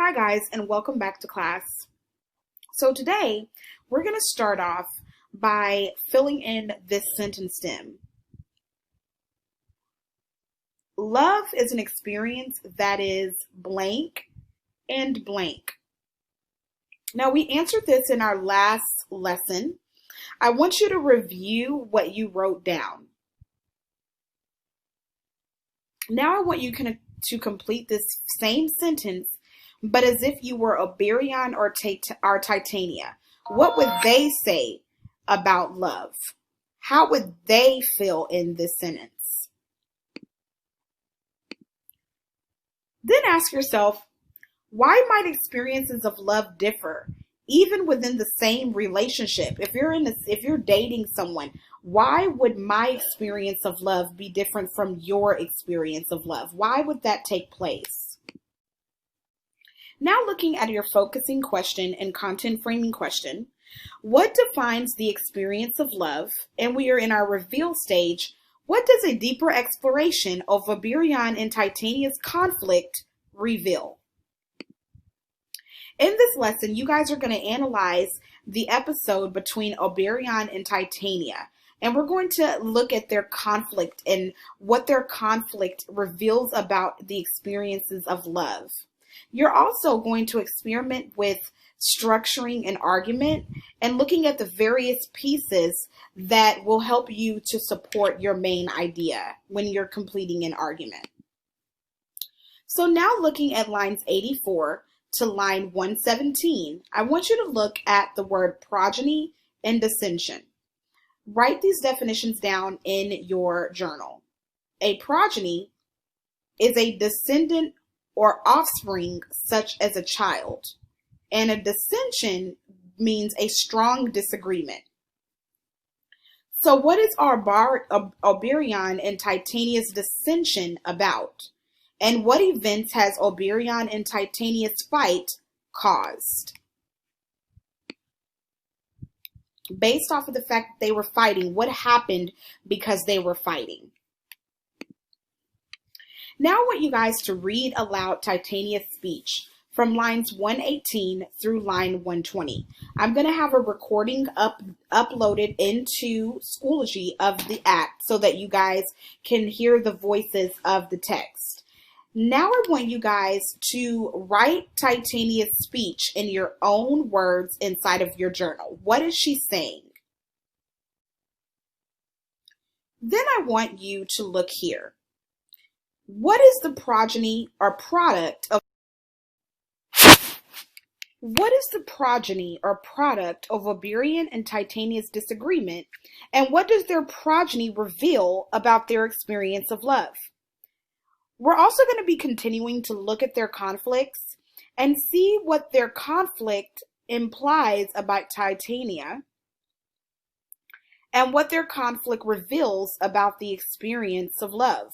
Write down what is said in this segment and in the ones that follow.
Hi guys, and welcome back to class. So today we're going to start off by filling in this sentence stem. Love is an experience that is blank and blank. Now we answered this in our last lesson. I want you to review what you wrote down. Now I want you to complete this same sentence, but as if you were Oberon or Titania. What would they say about love? How would they feel in this sentence? Then ask yourself, why might experiences of love differ, even within the same relationship? If you're dating someone, why would my experience of love be different from your experience of love? Why would that take place? Now looking at your focusing question and content framing question, what defines the experience of love? And we are in our reveal stage. What does a deeper exploration of Oberon and Titania's conflict reveal? In this lesson, you guys are going to analyze the episode between Oberon and Titania. And we're going to look at their conflict and what their conflict reveals about the experiences of love. You're also going to experiment with structuring an argument and looking at the various pieces that will help you to support your main idea when you're completing an argument. So now looking at lines 84 to line 117, I want you to look at the word progeny and descension. Write these definitions down in your journal. A progeny is a descendant or offspring such as a child, and a dissension means a strong disagreement. So what is Oberon and Titania's dissension about? And what events has Oberon and Titania's fight caused? Based off of the fact that they were fighting, what happened because they were fighting? Now I want you guys to read aloud Titania's speech from lines 118 through line 120. I'm going to have a recording uploaded into Schoology of the act so that you guys can hear the voices of the text. Now I want you guys to write Titania's speech in your own words inside of your journal. What is she saying? Then I want you to look here. What is the progeny or product of Oberon and Titania's disagreement, and what does their progeny reveal about their experience of love? We're also going to be continuing to look at their conflicts and see what their conflict implies about Titania and what their conflict reveals about the experience of love.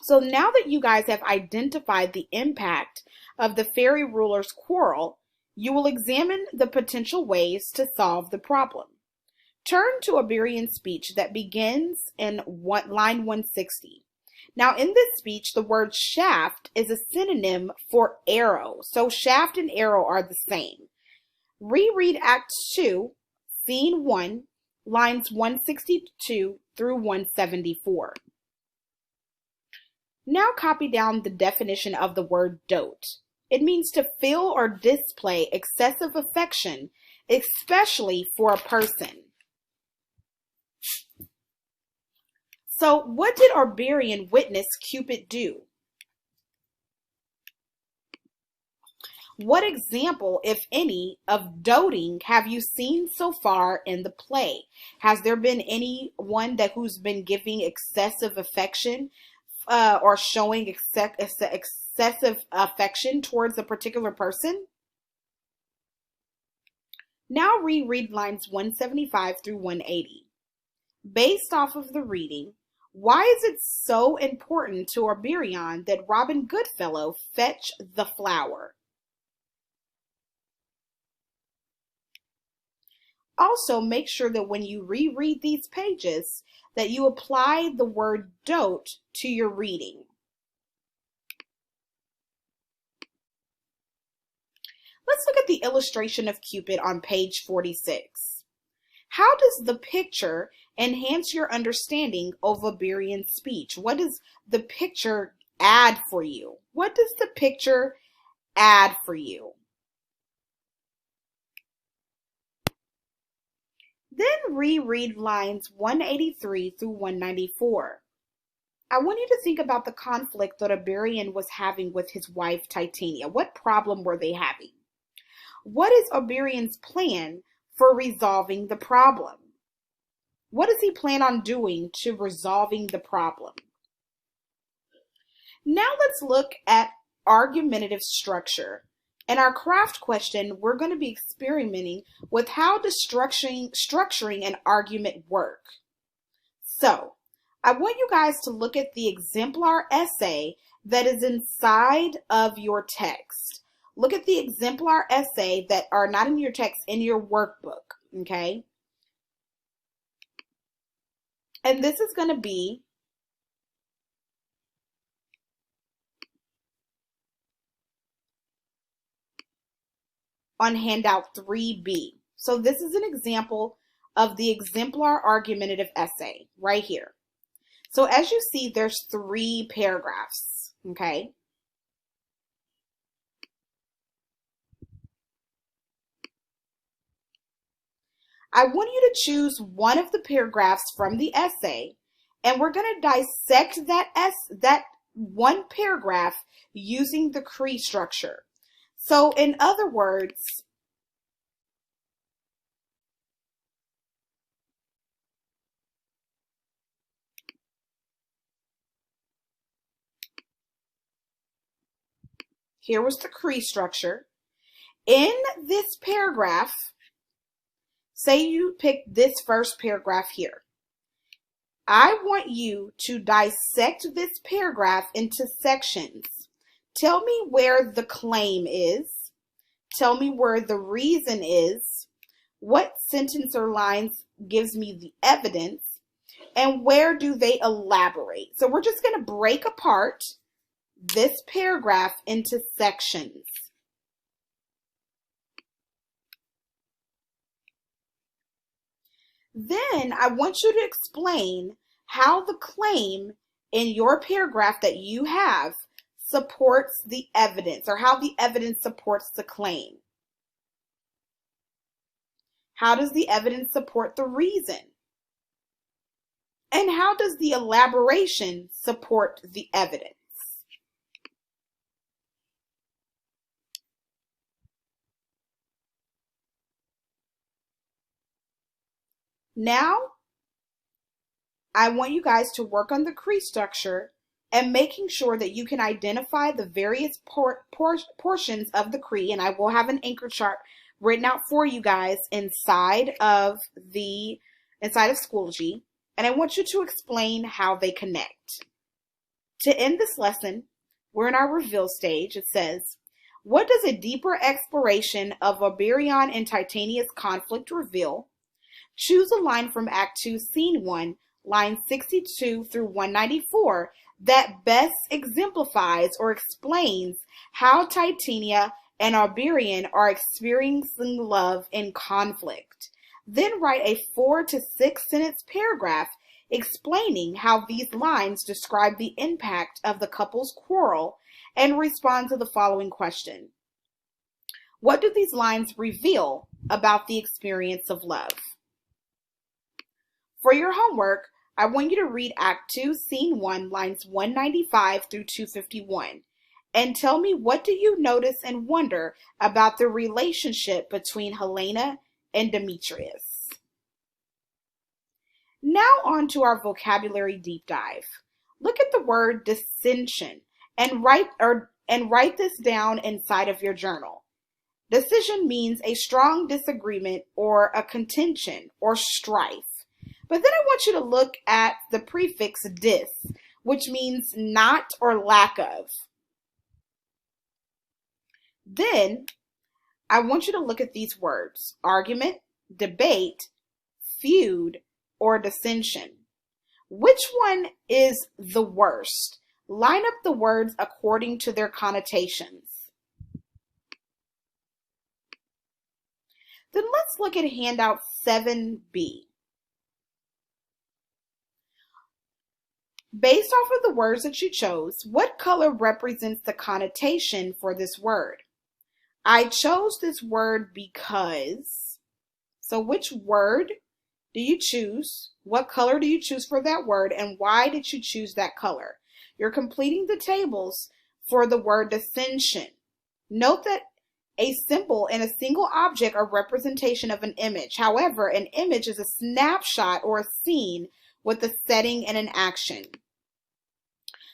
So now that you guys have identified the impact of the fairy ruler's quarrel, you will examine the potential ways to solve the problem. Turn to Oberon's speech that begins in line 160. Now in this speech, the word shaft is a synonym for arrow. So shaft and arrow are the same. Reread Act 2, Scene 1, lines 162 through 174. Now copy down the definition of the word dote. It means to feel or display excessive affection, especially for a person. So what did Oberon witness Cupid do? What example, if any, of doting have you seen so far in the play? Has there been anyone who's been giving excessive affection or showing excessive affection towards a particular person? Now reread lines 175 through 180. Based off of the reading, why is it so important to Oberon that Robin Goodfellow fetch the flower? Also, make sure that when you reread these pages, that you apply the word dote to your reading. Let's look at the illustration of Cupid on page 46. How does the picture enhance your understanding of Oberian's speech? What does the picture add for you? What does the picture add for you? Then reread lines 183 through 194. I want you to think about the conflict that Oberian was having with his wife Titania. What problem were they having? What is Oberian's plan for resolving the problem? What does he plan on doing to resolving the problem? Now let's look at argumentative structure. In our craft question, we're going to be experimenting with how does structuring an argument work. So, I want you guys to look at the exemplar essay that is inside of your text. Look at the exemplar essay that are not in your text, in your workbook, okay? And this is going to be on handout 3B. So this is an example of the exemplar argumentative essay right here. So as you see, there's 3 paragraphs, okay? I want you to choose one of the paragraphs from the essay, and we're going to dissect that one paragraph using the Cree structure. So in other words, here was the Cree structure. In this paragraph, say you pick this first paragraph here. I want you to dissect this paragraph into sections. Tell me where the claim is. Tell me where the reason is. What sentence or lines gives me the evidence. And where do they elaborate? So we're just going to break apart this paragraph into sections. Then I want you to explain how the claim in your paragraph that you have supports the evidence, or how the evidence supports the claim. How does the evidence support the reason? And how does the elaboration support the evidence? Now, I want you guys to work on the Cree structure and making sure that you can identify the various portions of the Cree, and I will have an anchor chart written out for you guys inside of Schoology, and I want you to explain how they connect. To end this lesson, we're in our reveal stage. It says, what does a deeper exploration of Oberion and Titania's conflict reveal? Choose a line from Act 2, Scene 1, lines 62 through 194 that best exemplifies or explains how Titania and Oberion are experiencing love in conflict. Then write a 4 to 6 sentence paragraph explaining how these lines describe the impact of the couple's quarrel, and respond to the following question. What do these lines reveal about the experience of love? For your homework, I want you to read Act 2, Scene 1, lines 195 through 251, and tell me, what do you notice and wonder about the relationship between Helena and Demetrius? Now on to our vocabulary deep dive. Look at the word dissension and write this down inside of your journal. Dissension means a strong disagreement or a contention or strife. But then I want you to look at the prefix dis, which means not or lack of. Then I want you to look at these words: argument, debate, feud, or dissension. Which one is the worst? Line up the words according to their connotations. Then let's look at handout 7B. Based off of the words that you chose, what color represents the connotation for this word? I chose this word because, so which word do you choose? What color do you choose for that word, and why did you choose that color? You're completing the tables for the word dissension. Note that a symbol and a single object are representation of an image. However, an image is a snapshot or a scene with a setting and an action.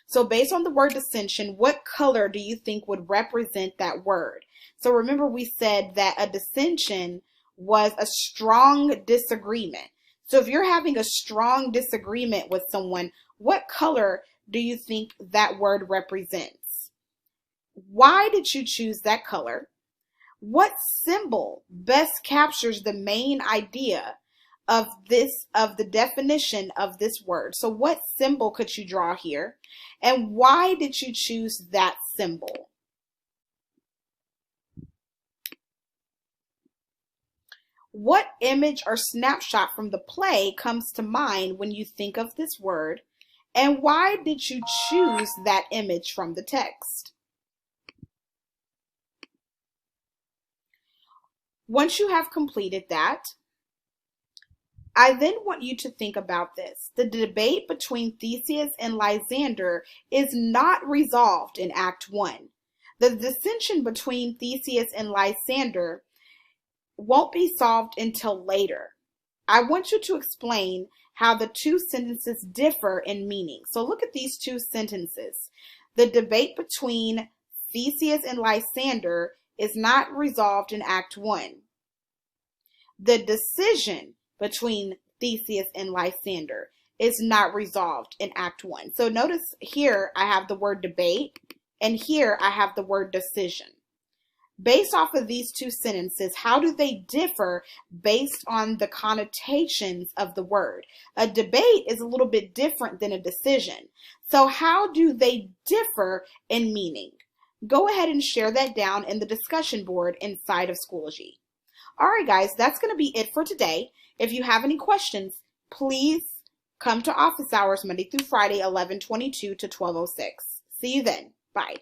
So based on the word dissension, what color do you think would represent that word? So remember, we said that a dissension was a strong disagreement. So if you're having a strong disagreement with someone, what color do you think that word represents? Why did you choose that color? What symbol best captures the main idea of the definition of this word? So what symbol could you draw here? And why did you choose that symbol? What image or snapshot from the play comes to mind when you think of this word? And why did you choose that image from the text? Once you have completed that, I then want you to think about this. The debate between Theseus and Lysander is not resolved in Act 1. The dissension between Theseus and Lysander won't be solved until later. I want you to explain how the two sentences differ in meaning. So look at these two sentences. The debate between Theseus and Lysander is not resolved in Act 1. The decision between Theseus and Lysander is not resolved in Act 1. So notice here I have the word debate, and here I have the word decision. Based off of these two sentences, how do they differ based on the connotations of the word? A debate is a little bit different than a decision. So how do they differ in meaning? Go ahead and share that down in the discussion board inside of Schoology. All right, guys, that's going to be it for today. If you have any questions, please come to office hours Monday through Friday, 11:22 to 12:06. See you then. Bye.